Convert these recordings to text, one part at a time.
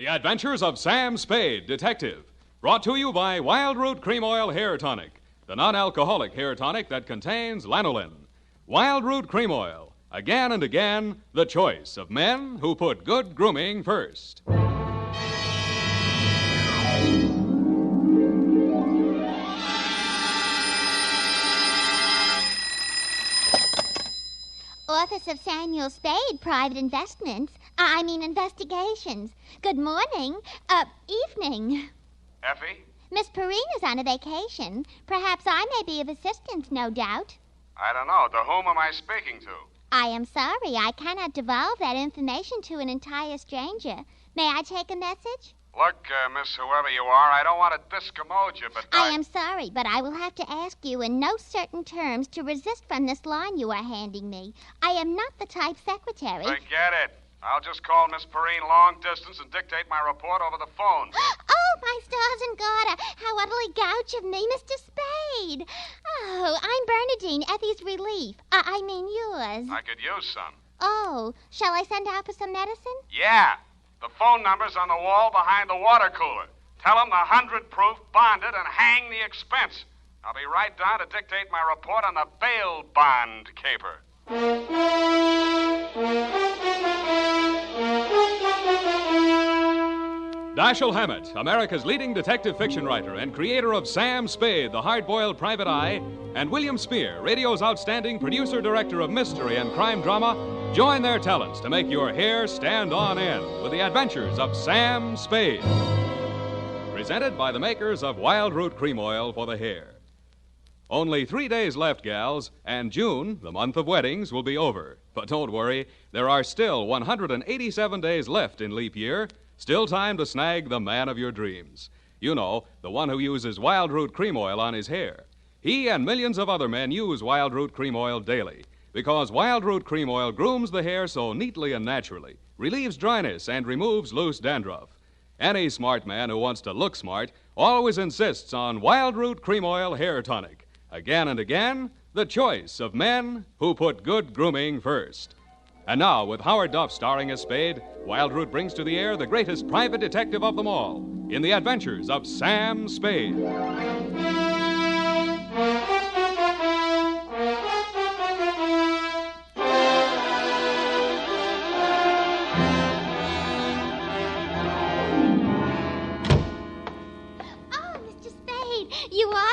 The Adventures of Sam Spade, Detective. Brought to you by Wild Root Cream Oil Hair Tonic, the non-alcoholic hair tonic that contains lanolin. Wild Root Cream Oil, again and again, the choice of men who put good grooming first. Office of Samuel Spade, Private Investigations. Good morning. Evening. Effie? Miss Perrine is on a vacation. Perhaps I may be of assistance, no doubt. I don't know. To whom am I speaking to? I am sorry. I cannot divulge that information to an entire stranger. May I take a message? Look, Miss whoever you are, I don't want to discommode you, but I am sorry, but I will have to ask you in no certain terms to resist from this line you are handing me. I am not the type secretary. Forget it. I'll just call Miss Perrine long distance and dictate my report over the phone. Oh, my stars and garter, how utterly gouch of me, Mr. Spade. Oh, I'm Bernadine, Effie's relief. I mean yours. I could use some. Oh, shall I send out for some medicine? Yeah. The phone number's on the wall behind the water cooler. Tell them the 100 proof, bonded, and hang the expense. I'll be right down to dictate my report on the bail bond caper. Dashiell Hammett, America's leading detective fiction writer and creator of Sam Spade, the hard-boiled private eye, and William Spear, radio's outstanding producer-director of mystery and crime drama, join their talents to make your hair stand on end with the adventures of Sam Spade. Presented by the makers of Wild Root Cream Oil for the hair. Only 3 days left, gals, and June, the month of weddings, will be over. But don't worry, there are still 187 days left in leap year. Still time to snag the man of your dreams. You know, the one who uses Wild Root Cream Oil on his hair. He and millions of other men use Wild Root Cream Oil daily because Wild Root Cream Oil grooms the hair so neatly and naturally, relieves dryness, and removes loose dandruff. Any smart man who wants to look smart always insists on Wild Root Cream Oil Hair Tonic. Again and again, the choice of men who put good grooming first. And now, with Howard Duff starring as Spade, Wild Root brings to the air the greatest private detective of them all in the adventures of Sam Spade.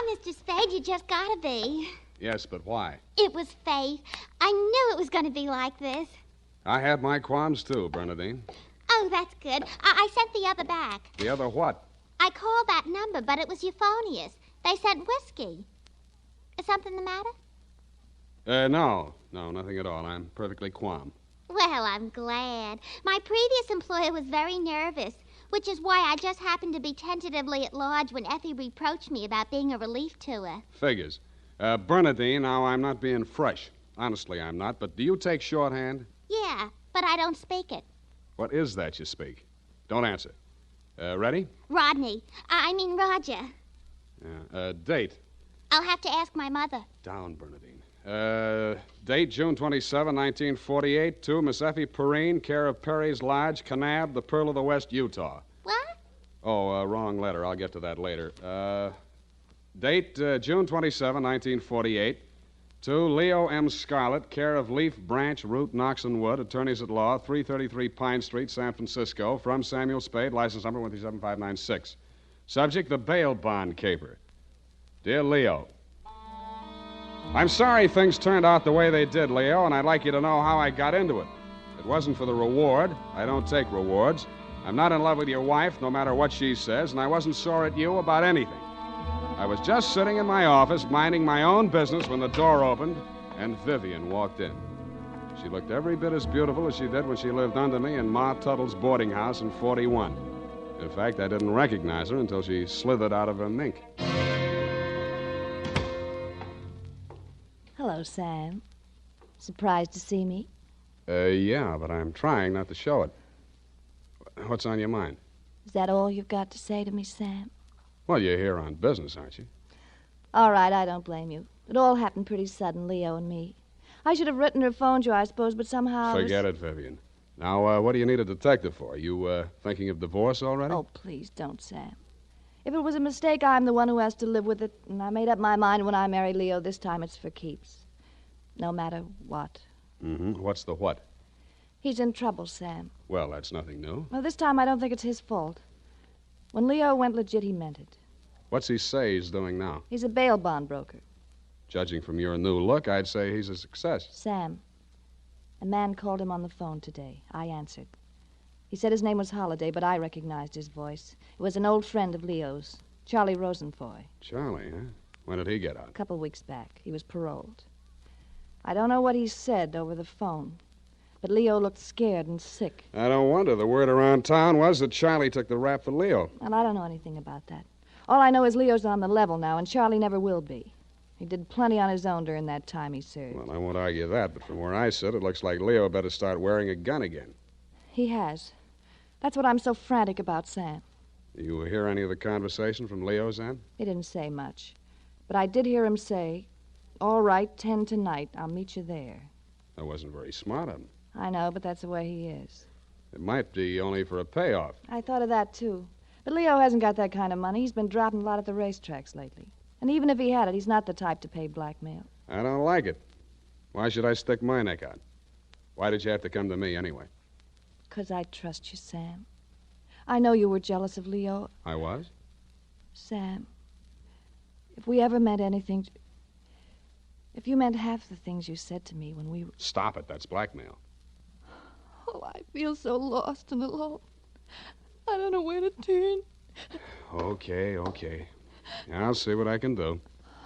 Mr. Spade, you just gotta be. Yes, but why? It was fate. I knew it was going to be like this. I had my qualms, too, Bernadine. Oh, that's good. I sent the other back. The other what? I called that number, but it was euphonious. They sent whiskey. Is something the matter? No, nothing at all. I'm perfectly calm. Well, I'm glad. My previous employer was very nervous, which is why I just happened to be tentatively at large when Effie reproached me about being a relief to her. Figures. Bernadine, now I'm not being fresh. Honestly, I'm not. But do you take shorthand? Yeah, but I don't speak it. What is that you speak? Don't answer. Ready? Rodney. I mean Roger. Yeah. Date? I'll have to ask my mother. Down, Bernadine. Date, June 27, 1948, to Miss Effie Perrine, care of Perry's Lodge, Kanab, the Pearl of the West, Utah. What? Oh, wrong letter. I'll get to that later. Date, June 27, 1948, to Leo M. Scarlett, care of Leaf, Branch, Root, Knox & Wood, attorneys at law, 333 Pine Street, San Francisco, from Samuel Spade, license number 137596. Subject, the bail bond caper. Dear Leo, I'm sorry things turned out the way they did, Leo, and I'd like you to know how I got into it. It wasn't for the reward. I don't take rewards. I'm not in love with your wife, no matter what she says, and I wasn't sore at you about anything. I was just sitting in my office, minding my own business, when the door opened, and Vivian walked in. She looked every bit as beautiful as she did when she lived under me in Ma Tuttle's boarding house in 41. In fact, I didn't recognize her until she slithered out of her mink. Hello, Sam. Surprised to see me? Yeah, but I'm trying not to show it. What's on your mind? Is that all you've got to say to me, Sam? Well, you're here on business, aren't you? All right, I don't blame you. It all happened pretty sudden, Leo and me. I should have written or phoned you, I suppose, but somehow... Forget it, Vivian. Now, what do you need a detective for? You thinking of divorce already? Oh, please don't, Sam. If it was a mistake, I'm the one who has to live with it, and I made up my mind when I married Leo. This time it's for keeps. No matter what. Mm-hmm. What's the what? He's in trouble, Sam. Well, that's nothing new. Well, this time I don't think it's his fault. When Leo went legit, he meant it. What's he say he's doing now? He's a bail bond broker. Judging from your new look, I'd say he's a success. Sam, a man called him on the phone today. I answered. He said his name was Holliday, but I recognized his voice. It was an old friend of Leo's, Charlie Rosenfoy. Charlie, huh? When did he get out? A couple weeks back. He was paroled. I don't know what he said over the phone, but Leo looked scared and sick. I don't wonder. The word around town was that Charlie took the rap for Leo. And I don't know anything about that. All I know is Leo's on the level now, and Charlie never will be. He did plenty on his own during that time he served. Well, I won't argue that, but from where I sit, it looks like Leo better start wearing a gun again. He has. That's what I'm so frantic about, Sam. You hear any of the conversation from Leo's end? He didn't say much. But I did hear him say, "All right, 10 tonight. I'll meet you there." That wasn't very smart of him. I know, but that's the way he is. It might be only for a payoff. I thought of that, too. But Leo hasn't got that kind of money. He's been dropping a lot at the racetracks lately. And even if he had it, he's not the type to pay blackmail. I don't like it. Why should I stick my neck out? Why did you have to come to me anyway? 'Cause I trust you, Sam. I know you were jealous of Leo. I was? Sam, if we ever meant anything... If you meant half the things you said to me when we were... Stop it. That's blackmail. Oh, I feel so lost and alone. I don't know where to turn. Okay. I'll see what I can do.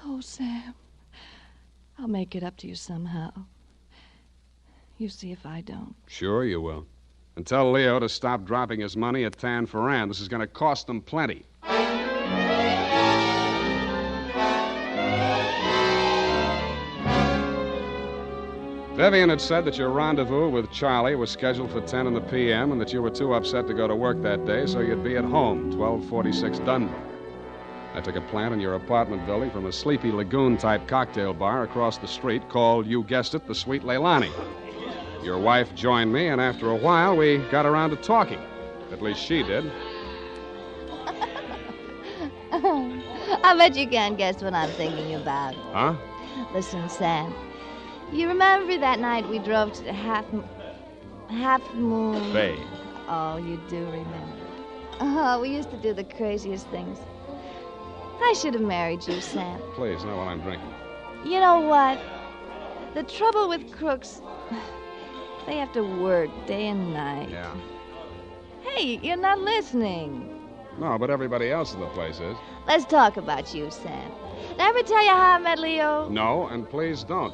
Oh, Sam, I'll make it up to you somehow. You see if I don't. Sure you will. And tell Leo to stop dropping his money at Tan Ferran. This is going to cost them plenty. Vivian had said that your rendezvous with Charlie was scheduled for 10 in the p.m. and that you were too upset to go to work that day, so you'd be at home, 1246 Dunbar. I took a plant in your apartment building from a Sleepy Lagoon-type cocktail bar across the street called, you guessed it, the Sweet Leilani. Your wife joined me, and after a while, we got around to talking. At least she did. I bet you can't guess what I'm thinking about. Huh? Listen, Sam. You remember that night we drove to the Half Moon... Bay. Oh, you do remember. Oh, we used to do the craziest things. I should have married you, Sam. Please, not while I'm drinking. You know what? The trouble with crooks... They have to work day and night. Yeah. Hey, you're not listening. No, but everybody else in the place is. Let's talk about you, Sam. Did I ever tell you how I met Leo? No, and please don't.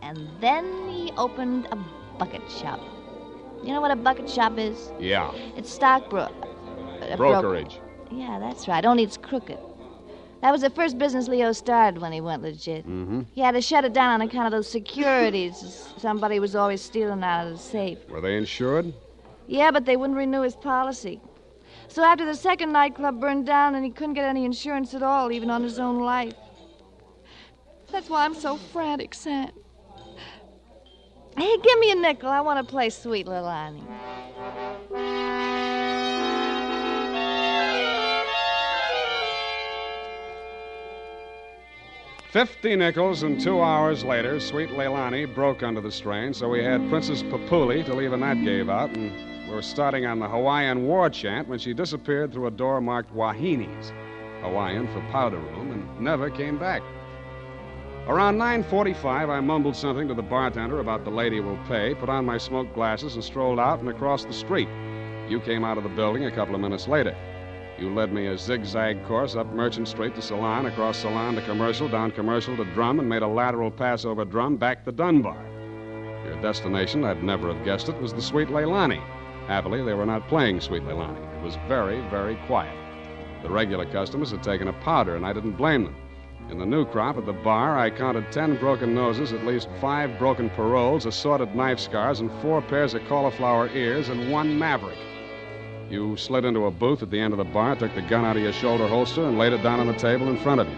And then he opened a bucket shop. You know what a bucket shop is? Yeah. It's stock Brokerage. Yeah, that's right. Only it's crooked. That was the first business Leo started when he went legit. Mm-hmm. He had to shut it down on account of those securities. Somebody was always stealing out of the safe. Were they insured? Yeah, but they wouldn't renew his policy. So after the second nightclub burned down, and he couldn't get any insurance at all, even on his own life. That's why I'm so frantic, Sam. Hey, give me a nickel. I want to play Sweet Leilani. $50 nickels, and 2 hours later, Sweet Leilani broke under the strain, so we had Princess Papuli to leave a night gave out, and we were starting on the Hawaiian war chant when she disappeared through a door marked Wahines, Hawaiian for powder room, and never came back. Around 9:45, I mumbled something to the bartender about the lady will pay, put on my smoked glasses, and strolled out and across the street. You came out of the building a couple of minutes later. You led me a zigzag course up Merchant Street to Salon, across Salon to Commercial, down Commercial to Drum, and made a lateral pass over Drum back to Dunbar. Your destination, I'd never have guessed it, was the Sweet Leilani. Happily, they were not playing Sweet Leilani. It was very, very quiet. The regular customers had taken a powder, and I didn't blame them. In the new crop at the bar, I counted 10 broken noses, at least 5 broken paroles, assorted knife scars, and 4 pairs of cauliflower ears, and 1 maverick. You slid into a booth at the end of the bar, took the gun out of your shoulder holster, and laid it down on the table in front of you.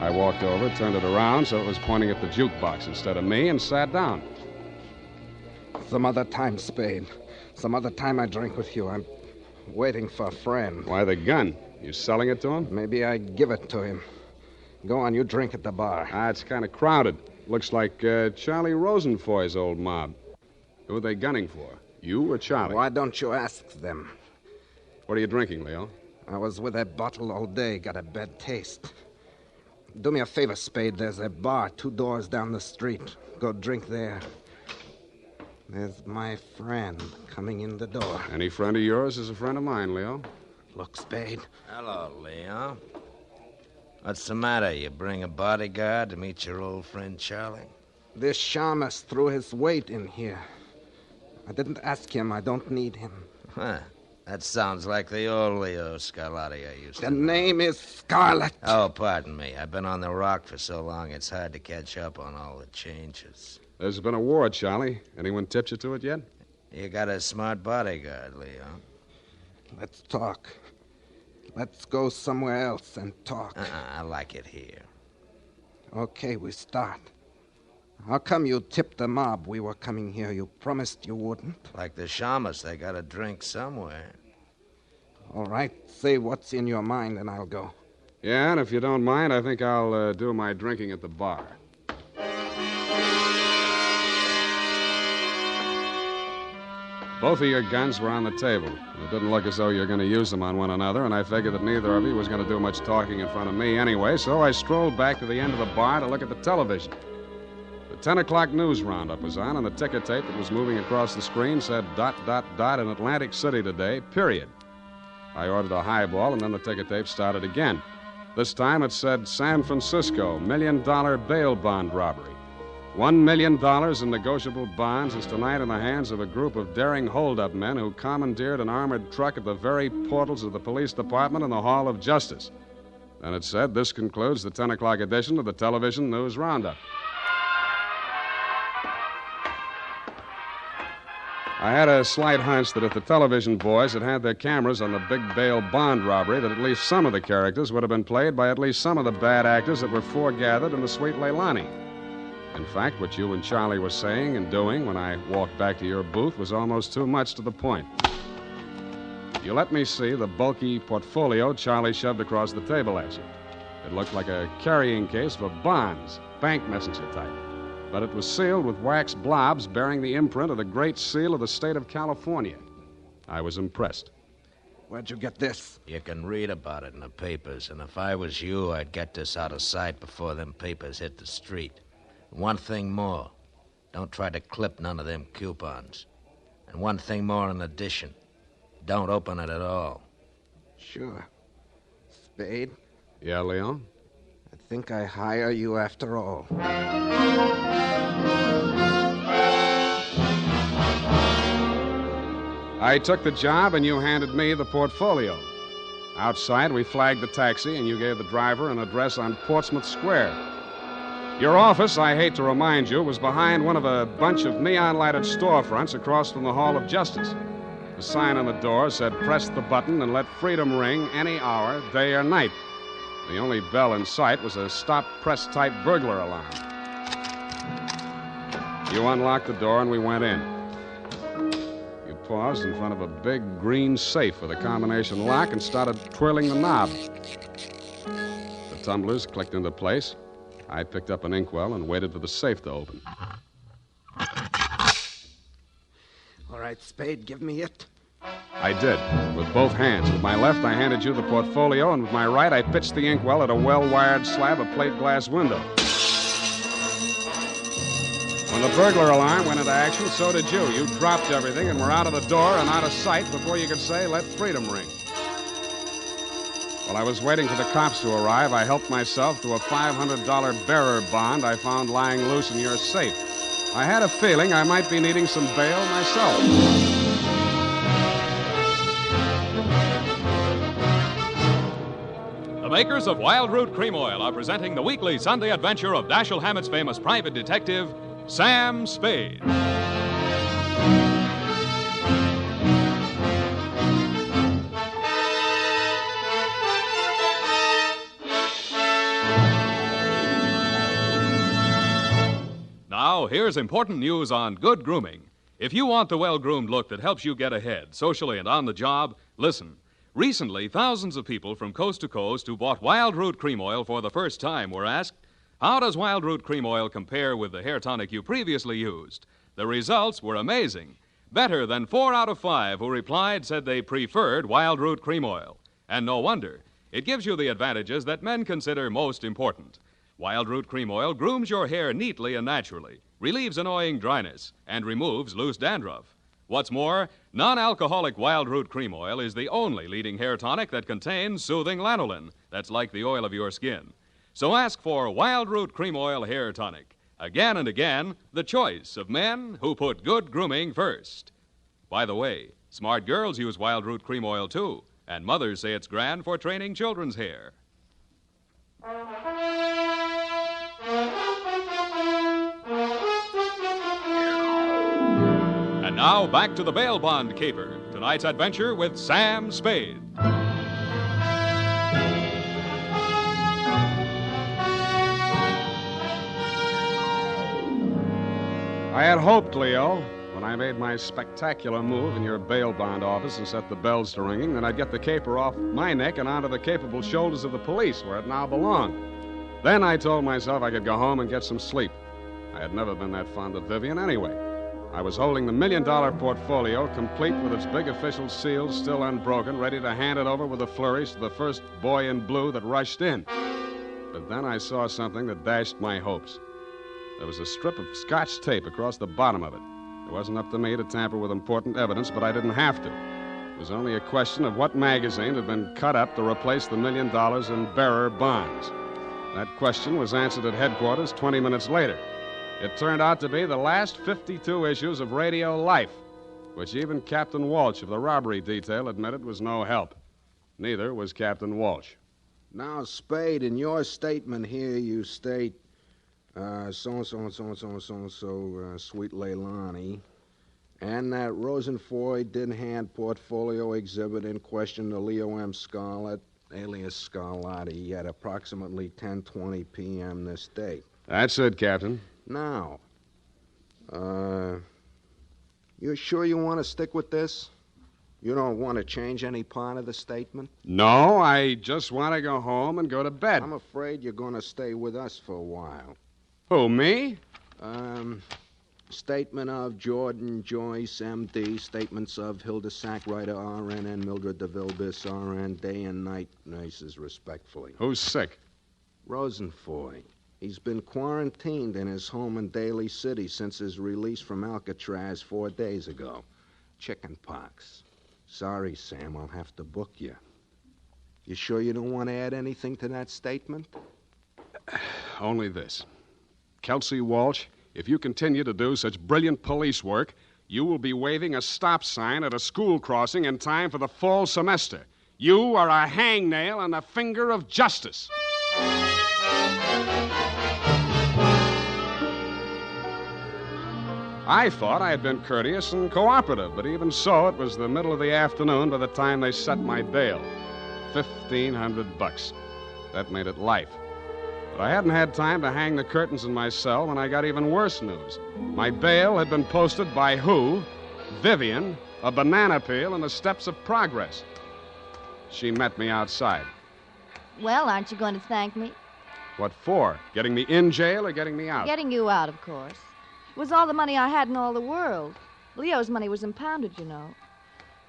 I walked over, turned it around so it was pointing at the jukebox instead of me, and sat down. Some other time, Spade. Some other time I drink with you. I'm waiting for a friend. Why the gun? You selling it to him? Maybe I give it to him. Go on, you drink at the bar. It's kind of crowded. Looks like Charlie Rosenfoy's old mob. Who are they gunning for? You or Charlie? Why don't you ask them? What are you drinking, Leo? I was with that bottle all day. Got a bad taste. Do me a favor, Spade. There's a bar 2 doors down the street. Go drink there. There's my friend coming in the door. Any friend of yours is a friend of mine, Leo. Look, Spade. Hello, Leo. What's the matter? You bring a bodyguard to meet your old friend Charlie? This shamus threw his weight in here. I didn't ask him. I don't need him. Huh. That sounds like the old Leo Scarlatti I used to The know. name is Scarlet. Oh, pardon me. I've been on the rock for so long, it's hard to catch up on all the changes. There's been a war, Charlie. Anyone tipped you to it yet? You got a smart bodyguard, Leo. Let's talk. Let's go somewhere else and talk. I like it here. Okay, we start. How come you tipped the mob we were coming here? You promised you wouldn't. Like the shamus, they got to drink somewhere. All right, say what's in your mind and I'll go. Yeah, and if you don't mind, I think I'll do my drinking at the bar. Both of your guns were on the table. It didn't look as though you were going to use them on one another, and I figured that neither of you was going to do much talking in front of me anyway, so I strolled back to the end of the bar to look at the television. The 10 o'clock news roundup was on, and the ticker tape that was moving across the screen said ... in Atlantic City today, period. I ordered a highball, and then the ticker tape started again. This time it said San Francisco, $1 million bail bond robbery. $1 million in negotiable bonds is tonight in the hands of a group of daring hold-up men who commandeered an armored truck at the very portals of the police department in the Hall of Justice. Then it said, this concludes the 10 o'clock edition of the television news roundup. I had a slight hunch that if the television boys had had their cameras on the big bail bond robbery, that at least some of the characters would have been played by at least some of the bad actors that were foregathered in the Sweet Leilani. In fact, what you and Charlie were saying and doing when I walked back to your booth was almost too much to the point. You let me see the bulky portfolio Charlie shoved across the table at you. It looked like a carrying case for bonds, bank messenger type. But it was sealed with wax blobs bearing the imprint of the Great Seal of the state of California. I was impressed. Where'd you get this? You can read about it in the papers, and if I was you, I'd get this out of sight before them papers hit the street. One thing more. Don't try to clip none of them coupons. And one thing more in addition. Don't open it at all. Sure. Spade, Yeah, Leon? I think I hire you after all. I took the job, and you handed me the portfolio. Outside, we flagged the taxi, and you gave the driver an address on Portsmouth Square. Your office, I hate to remind you, was behind one of a bunch of neon-lighted storefronts across from the Hall of Justice. The sign on the door said, press the button and let freedom ring any hour, day or night. The only bell in sight was a stop-press-type burglar alarm. You unlocked the door, and we went in. You paused in front of a big green safe with a combination lock and started twirling the knob. The tumblers clicked into place. I picked up an inkwell and waited for the safe to open. All right, Spade, give me it. I did, with both hands. With my left, I handed you the portfolio, and with my right, I pitched the inkwell at a well-wired slab of plate glass window. When the burglar alarm went into action, so did you. You dropped everything and were out of the door and out of sight before you could say, let freedom ring. While I was waiting for the cops to arrive, I helped myself to a $500 bearer bond I found lying loose in your safe. I had a feeling I might be needing some bail myself. The makers of Wild Root Cream Oil are presenting the weekly Sunday adventure of Dashiell Hammett's famous private detective, Sam Spade. Now, here's important news on good grooming. If you want the well-groomed look that helps you get ahead, socially and on the job, listen. Recently, thousands of people from coast to coast who bought Wild Root Cream Oil for the first time were asked, how does Wild Root Cream Oil compare with the hair tonic you previously used? The results were amazing. Better than 4 out of 5 who replied said they preferred Wild Root Cream Oil. And no wonder. It gives you the advantages that men consider most important. Wild Root Cream Oil grooms your hair neatly and naturally, relieves annoying dryness, and removes loose dandruff. What's more, non-alcoholic Wild Root Cream Oil is the only leading hair tonic that contains soothing lanolin. That's like the oil of your skin. So ask for Wild Root Cream Oil Hair Tonic. Again and again, the choice of men who put good grooming first. By the way, smart girls use Wild Root Cream Oil, too, and mothers say it's grand for training children's hair. And now, back to the bail bond caper. Tonight's adventure with Sam Spade. I had hoped, Leo, when I made my spectacular move in your bail bond office and set the bells to ringing, that I'd get the caper off my neck and onto the capable shoulders of the police, where it now belonged. Then I told myself I could go home and get some sleep. I had never been that fond of Vivian anyway. I was holding the $1 million portfolio, complete with its big official seals still unbroken, ready to hand it over with a flourish to the first boy in blue that rushed in. But then I saw something that dashed my hopes. There was a strip of Scotch tape across the bottom of it. It wasn't up to me to tamper with important evidence, but I didn't have to. It was only a question of what magazine had been cut up to replace the $1 million in bearer bonds. That question was answered at headquarters 20 minutes later. It turned out to be the last 52 issues of Radio Life, which even Captain Walsh of the robbery detail admitted was no help. Neither was Captain Walsh. Now, Spade, in your statement here, you state, so-and-so, Sweet Leilani, and that Rosenfoy did hand portfolio exhibit in question to Leo M. Scarlett, alias Scarlatti, at approximately 10:20 p.m. this date. That's it, Captain. Now, you sure you want to stick with this? You don't want to change any part of the statement? No, I just want to go home and go to bed. I'm afraid you're going to stay with us for a while. Who, me? Statement of Jordan Joyce, M.D., statements of Hilda Sackwriter, R.N., and Mildred DeVille, Biss, R.N., day and night nurses, respectfully. Who's sick? Rosenfoy. He's been quarantined in his home in Daly City since his release from Alcatraz 4 days ago. Chicken pox. Sorry, Sam, I'll have to book you. You sure you don't want to add anything to that statement? Only this. Kelsey Walsh, if you continue to do such brilliant police work, you will be waving a stop sign at a school crossing in time for the fall semester. You are a hangnail on the finger of justice. I thought I had been courteous and cooperative, but even so, it was the middle of the afternoon by the time they set my bail. $1,500. That made it life. But I hadn't had time to hang the curtains in my cell when I got even worse news. My bail had been posted by who? Vivian, a banana peel, and the steps of progress. She met me outside. Well, aren't you going to thank me? What for? Getting me in jail or getting me out? Getting you out, of course. It was all the money I had in all the world. Leo's money was impounded, you know.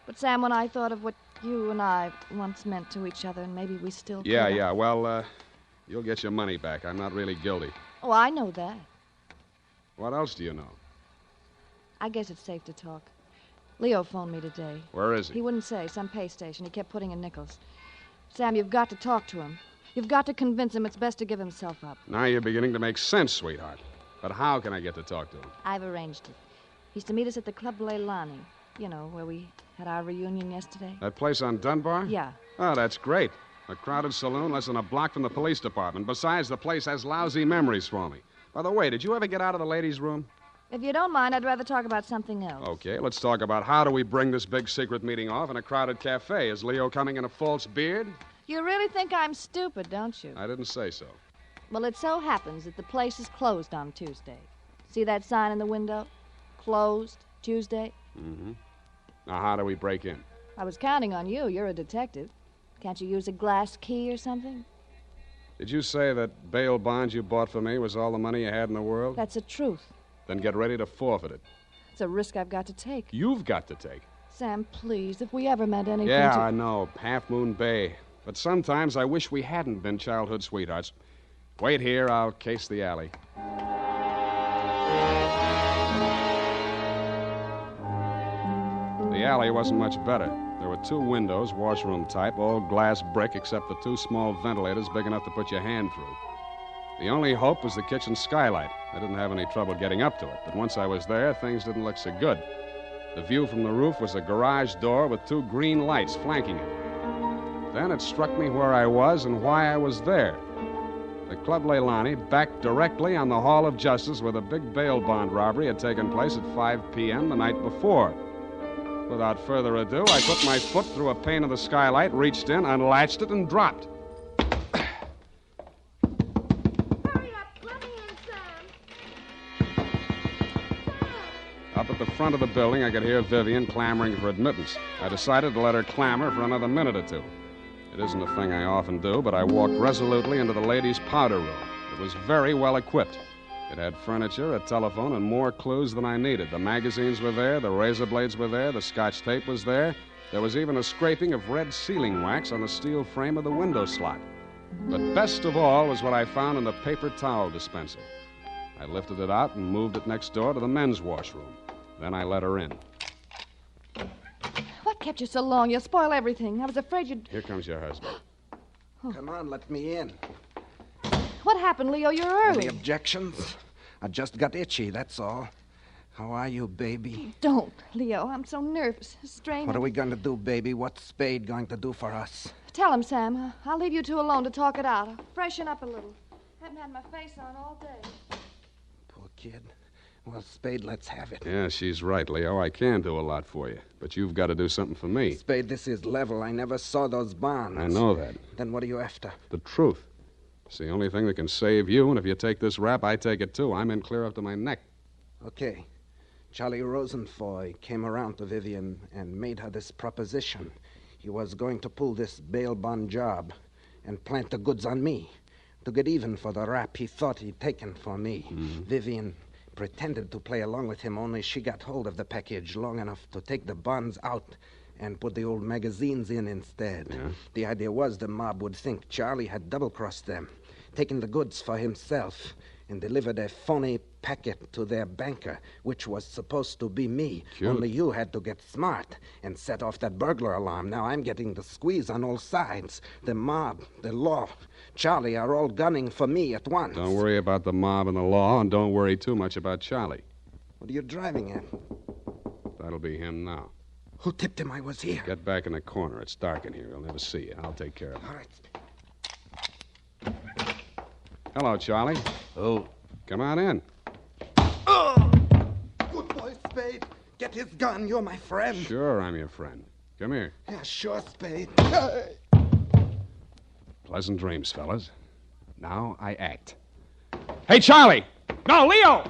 But, Sam, when I thought of what you and I once meant to each other, and maybe we still could... Yeah. Well, you'll get your money back. I'm not really guilty. Oh, I know that. What else do you know? I guess it's safe to talk. Leo phoned me today. Where is he? He wouldn't say. Some pay station. He kept putting in nickels. Sam, you've got to talk to him. You've got to convince him it's best to give himself up. Now you're beginning to make sense, sweetheart. But how can I get to talk to him? I've arranged it. He's to meet us at the Club Leilani. You know, where we had our reunion yesterday. That place on Dunbar? Yeah. Oh, that's great. A crowded saloon less than a block from the police department. Besides, the place has lousy memories for me. By the way, did you ever get out of the ladies' room? If you don't mind, I'd rather talk about something else. Okay, let's talk about how do we bring this big secret meeting off in a crowded cafe. Is Leo coming in a false beard? You really think I'm stupid, don't you? I didn't say so. Well, it so happens that the place is closed on Tuesday. See that sign in the window? Closed. Tuesday. Mm-hmm. Now, how do we break in? I was counting on you. You're a detective. Can't you use a glass key or something? Did you say that bail bond you bought for me was all the money you had in the world? That's the truth. Then get ready to forfeit it. It's a risk I've got to take. You've got to take. Sam, please, if we ever meant anything Yeah, to... I know. Half Moon Bay. But sometimes I wish we hadn't been childhood sweethearts. Wait here. I'll case the alley. The alley wasn't much better. There were 2 windows, washroom type, all glass brick except for 2 small ventilators big enough to put your hand through. The only hope was the kitchen skylight. I didn't have any trouble getting up to it, but once I was there, things didn't look so good. The view from the roof was a garage door with 2 green lights flanking it. Then it struck me where I was and why I was there. The Club Leilani backed directly on the Hall of Justice where the big bail bond robbery had taken place at 5 p.m. the night before. Without further ado, I put my foot through a pane of the skylight, reached in, unlatched it, and dropped. Hurry up. Let me in, Sam. Up at the front of the building, I could hear Vivian clamoring for admittance. I decided to let her clamor for another minute or 2. It isn't a thing I often do, but I walked resolutely into the ladies' powder room. It was very well equipped. It had furniture, a telephone, and more clues than I needed. The magazines were there, the razor blades were there, the Scotch tape was there. There was even a scraping of red sealing wax on the steel frame of the window slot. But best of all was what I found in the paper towel dispenser. I lifted it out and moved it next door to the men's washroom. Then I let her in. What kept you so long? You'll spoil everything. I was afraid you'd... Here comes your husband. Come on, let me in. What happened, Leo? You're early. Any objections? I just got itchy, that's all. How are you, baby? Don't, Leo. I'm so nervous. Strained. What are we going to do, baby? What's Spade going to do for us? Tell him, Sam. I'll leave you 2 alone to talk it out. I'll freshen up a little. Haven't had my face on all day. Poor kid. Well, Spade, let's have it. Yeah, she's right, Leo. I can do a lot for you. But you've got to do something for me. Spade, this is level. I never saw those bonds. I know that. Then what are you after? The truth. It's the only thing that can save you, and if you take this rap, I take it too. I'm in clear up to my neck. Okay. Charlie Rosenfoy came around to Vivian and made her this proposition. He was going to pull this bail bond job and plant the goods on me to get even for the rap he thought he'd taken for me. Mm-hmm. Vivian pretended to play along with him, only she got hold of the package long enough to take the bonds out and put the old magazines in instead. Yeah? The idea was the mob would think Charlie had double-crossed them, taken the goods for himself, and delivered a phony packet to their banker, which was supposed to be me. Cute. Only you had to get smart and set off that burglar alarm. Now I'm getting the squeeze on all sides. The mob, the law, Charlie are all gunning for me at once. Don't worry about the mob and the law, and don't worry too much about Charlie. What are you driving at? That'll be him now. Who tipped him I was here? Get back in the corner. It's dark in here. He'll never see you. I'll take care of him. All right. Hello, Charlie. Who? Come on in. Good boy, Spade. Get his gun. You're my friend. Sure, I'm your friend. Come here. Yeah, sure, Spade. Pleasant dreams, fellas. Now I act. Hey, Charlie! No, Leo!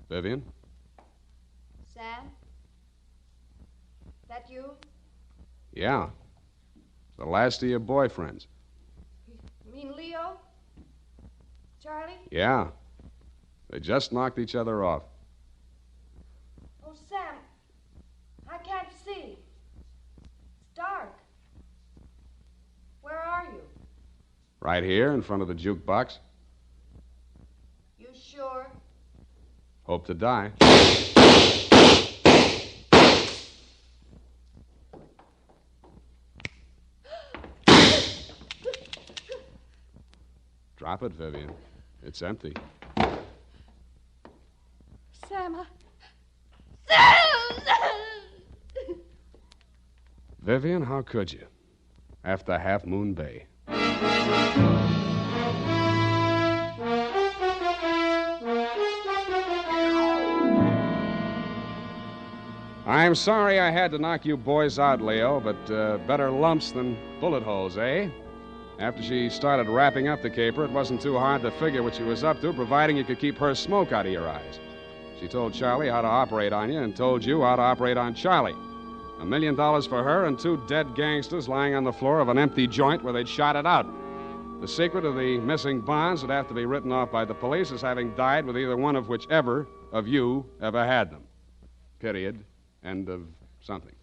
Vivian? Sam? That you? Yeah. The last of your boyfriends. You mean Leo? Charlie? Yeah. They just knocked each other off. Oh, Sam, I can't see. It's dark. Where are you? Right here in front of the jukebox. You sure? Hope to die. Drop it, Vivian. It's empty. Sam, Sam! Vivian, how could you? After Half Moon Bay. I I'm sorry I had to knock you boys out, Leo, but better lumps than bullet holes, eh? After she started wrapping up the caper, it wasn't too hard to figure what she was up to, providing you could keep her smoke out of your eyes. She told Charlie how to operate on you and told you how to operate on Charlie. $1 million for her and 2 dead gangsters lying on the floor of an empty joint where they'd shot it out. The secret of the missing bonds would have to be written off by the police as having died with either one of whichever of you ever had them. Period. End of something.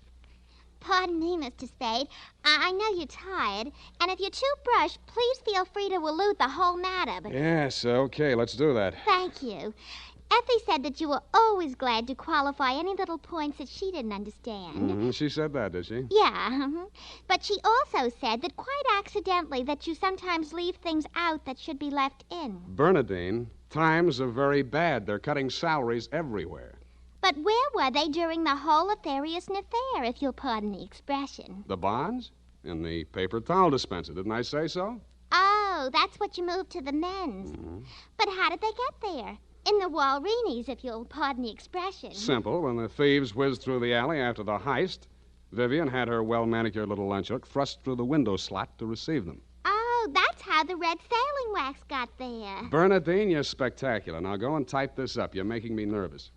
Pardon me, Mr. Spade. I know you're tired, and if you're too brushed, please feel free to elude the whole matter. But Yes, okay, let's do that. thank you. Effie said that you were always glad to qualify any little points that she didn't understand. She said that, did she? Yeah, but she also said that quite accidentally that you sometimes leave things out that should be left in. Bernadine, times are very bad. They're cutting salaries everywhere. But where were they during the whole nefarious affair, if you'll pardon the expression? The bonds? In the paper towel dispenser, didn't I say so? Oh, that's what you moved to the men's. But how did they get there? In the Walreenies, if you'll pardon the expression. Simple. When the thieves whizzed through the alley after the heist, Vivian had her well-manicured little lunch hook thrust through the window slot to receive them. Oh, that's how the red sailing wax got there. Bernadine, you're spectacular. Now go and type this up. You're making me nervous.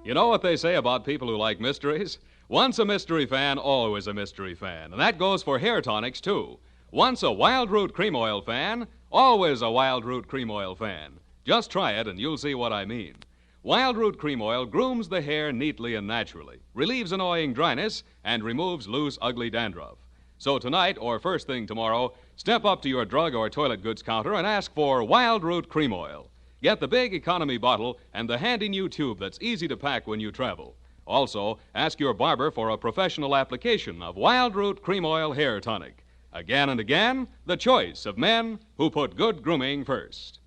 You know what they say about people who like mysteries? Once a mystery fan, always a mystery fan. And that goes for hair tonics, too. Once a Wild Root Cream Oil fan, always a Wild Root Cream Oil fan. Just try it and you'll see what I mean. Wild Root Cream Oil grooms the hair neatly and naturally, relieves annoying dryness, and removes loose, ugly dandruff. So tonight, or first thing tomorrow, step up to your drug or toilet goods counter and ask for Wild Root Cream Oil. Get the big economy bottle and the handy new tube that's easy to pack when you travel. Also, ask your barber for a professional application of Wild Root Cream Oil Hair Tonic. Again and again, the choice of men who put good grooming first.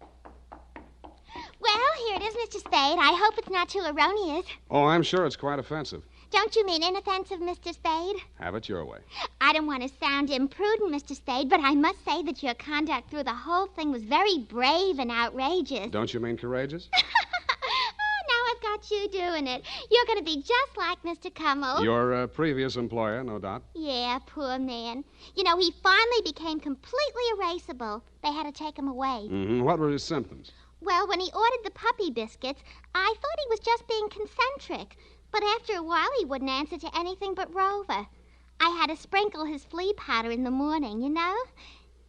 Well, here it is, Mr. Spade. I hope it's not too erroneous. Oh, I'm sure it's quite offensive. Don't you mean inoffensive, Mr. Spade? Have it your way. I don't want to sound imprudent, Mr. Spade, but I must say that your conduct through the whole thing was very brave and outrageous. Don't you mean courageous? Now I've got you doing it. You're going to be just like Mr. Cummel. Your previous employer, no doubt. Yeah, poor man. You know, he finally became completely erasable. They had to take him away. What were his symptoms? Well, when he ordered the puppy biscuits, I thought he was just being concentric. But after a while, he wouldn't answer to anything but Rover. I had to sprinkle his flea powder in the morning, you know?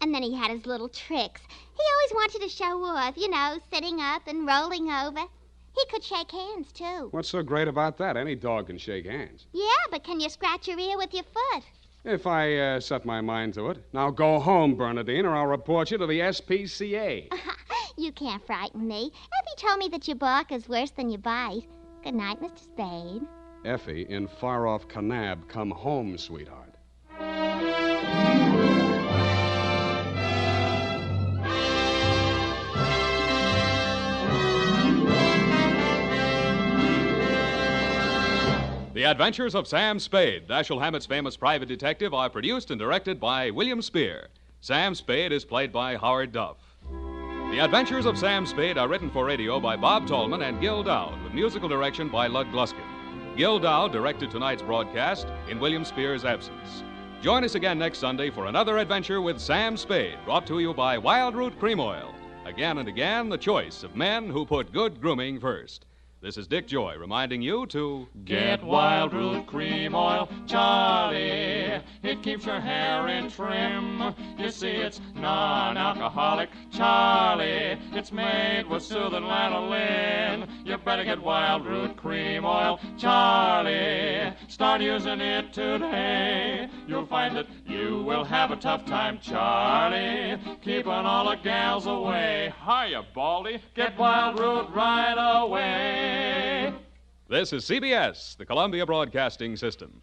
And then he had his little tricks. He always wanted to show off, you know, sitting up and rolling over. He could shake hands, too. What's so great about that? Any dog can shake hands. Yeah, but can you scratch your ear with your foot? If I set my mind to it. Now go home, Bernadine, or I'll report you to the SPCA. You can't frighten me. Effie told me that your bark is worse than your bite. Good night, Mr. Spade. Effie, in far-off Kanab, come home, sweetheart. The Adventures of Sam Spade, Dashiell Hammett's famous private detective, are produced and directed by William Spear. Sam Spade is played by Howard Duff. The Adventures of Sam Spade are written for radio by Bob Tallman and Gil Dowd, with musical direction by Lud Gluskin. Gil Dowd directed tonight's broadcast in William Spear's absence. Join us again next Sunday for another adventure with Sam Spade, brought to you by Wild Root Cream Oil. Again and again, the choice of men who put good grooming first. This is Dick Joy reminding you to get Wild Root Cream Oil, Charlie. It keeps your hair in trim. You see, it's non-alcoholic, Charlie. It's made with soothing lanolin. You better get Wild Root Cream Oil, Charlie. Start using it today. You'll find that you will have a tough time, Charlie, keeping all the gals away. Hiya, Baldy. Get Wild Root right away. This is CBS, the Columbia Broadcasting System.